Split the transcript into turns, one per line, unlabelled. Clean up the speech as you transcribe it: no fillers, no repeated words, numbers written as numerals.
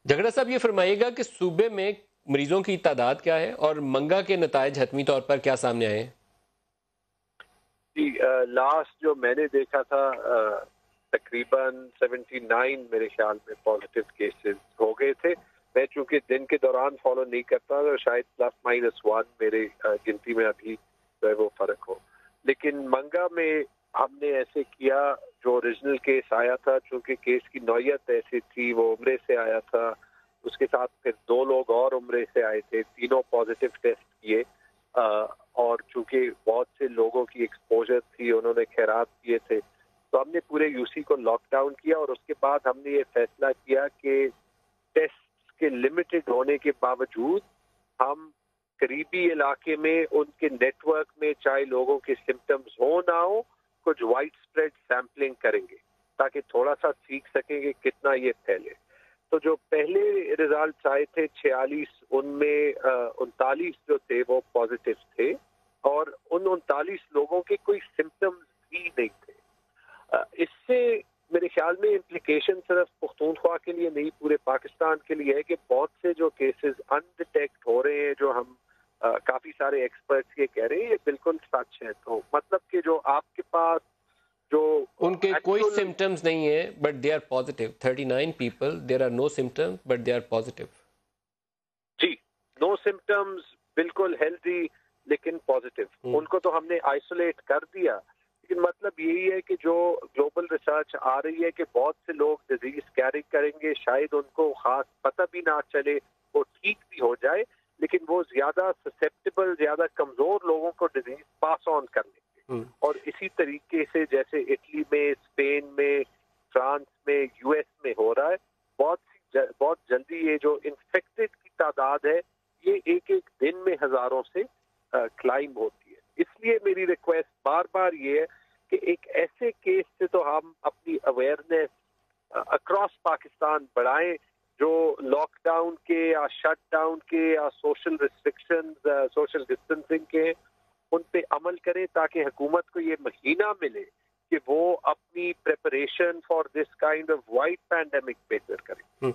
جھگڑا صاحب یہ فرمائیے گا کہ صوبے میں مریضوں کی تعداد کیا ہے اور منگا کے نتائج حتمی طور پر کیا سامنے آئے ہیں؟
جی لاسٹ جو میں نے دیکھا تھا تقریباً 79 میرے خیال میں پازیٹیو کیسز ہو گئے تھے. میں چونکہ دن کے دوران فالو نہیں کرتا تو شاید +-1 میرے گنتی میں ابھی جو ہے وہ فرق ہو. لیکن منگا میں ہم نے ایسے کیا جو اوریجنل کیس آیا تھا، چونکہ کیس کی نوعیت ایسی تھی، وہ عمرے سے آیا تھا، اس کے ساتھ پھر 2 لوگ اور عمرے سے آئے تھے، تینوں پازیٹیو ٹیسٹ کیے. اور چونکہ بہت سے لوگوں کی ایکسپوجر تھی، انہوں نے خیرات کیے تھے، تو ہم نے پورے یو سی کو لاک ڈاؤن کیا. اور اس کے بعد ہم نے یہ فیصلہ کیا کہ ٹیسٹ کے لمیٹڈ ہونے کے باوجود ہم قریبی علاقے میں ان کے نیٹ ورک میں چاہے لوگوں کے سمٹمز ہوں نہ ہو، کچھ وائڈ اسپریڈ سیمپلنگ کریں گے تاکہ تھوڑا سا سیکھ سکیں گے کتنا یہ پھیلے. تو جو پہلے ریزلٹس آئے تھے 46، ان میں 39 جو تھے وہ پازیٹیو تھے، اور ان 39 لوگوں کے کوئی سمٹمز بھی نہیں تھے. اس سے میرے خیال میں امپلیکیشن صرف پختونخوا کے لیے نہیں، پورے پاکستان کے لیے ہے کہ بہت سے جو کیسز انڈیٹیکٹ ہو رہے ہیں، جو ہم کافی سارے ایکسپرٹس یہ کہہ رہے ہیں، یہ بالکل سچ ہے. تو مطلب کہ جو آپ کے پاس جو
ان کے کوئی سمٹمز نہیں ہے but they are positive. 39 people there are no symptoms but they are positive.
جی، نو سمٹمز، بالکل ہیلدی لیکن پازیٹیو. ان کو تو ہم نے آئسولیٹ کر دیا. لیکن مطلب یہی ہے کہ جو گلوبل ریسرچ آ رہی ہے کہ بہت سے لوگ ڈیزیز کیری کریں گے، شاید ان کو خاص پتہ بھی نہ چلے، وہ ٹھیک بھی ہو جائے، لیکن وہ زیادہ سسیپٹیبل، زیادہ کمزور لوگوں کو ڈیزیز پاس آن کر لیں گے. اور اسی طریقے سے جیسے اٹلی میں، اسپین میں، فرانس میں، یو ایس میں ہو رہا ہے، بہت جلدی یہ جو انفیکٹڈ کی تعداد ہے یہ ایک دن میں ہزاروں سے کلائم ہوتی ہے. اس لیے میری ریکویسٹ بار بار یہ ہے کہ ایک ایسے کیس سے تو ہم اپنی اویئرنیس اکراس پاکستان بڑھائیں، جو لاک ڈاؤن کے یا شٹ ڈاؤن کے یا سوشل ریسٹرکشنز، سوشل ڈسٹینسنگ کے، ان پہ عمل کریں تاکہ حکومت کو یہ مہینہ ملے کہ وہ اپنی preparation for this kind of wide pandemic بہتر کریں.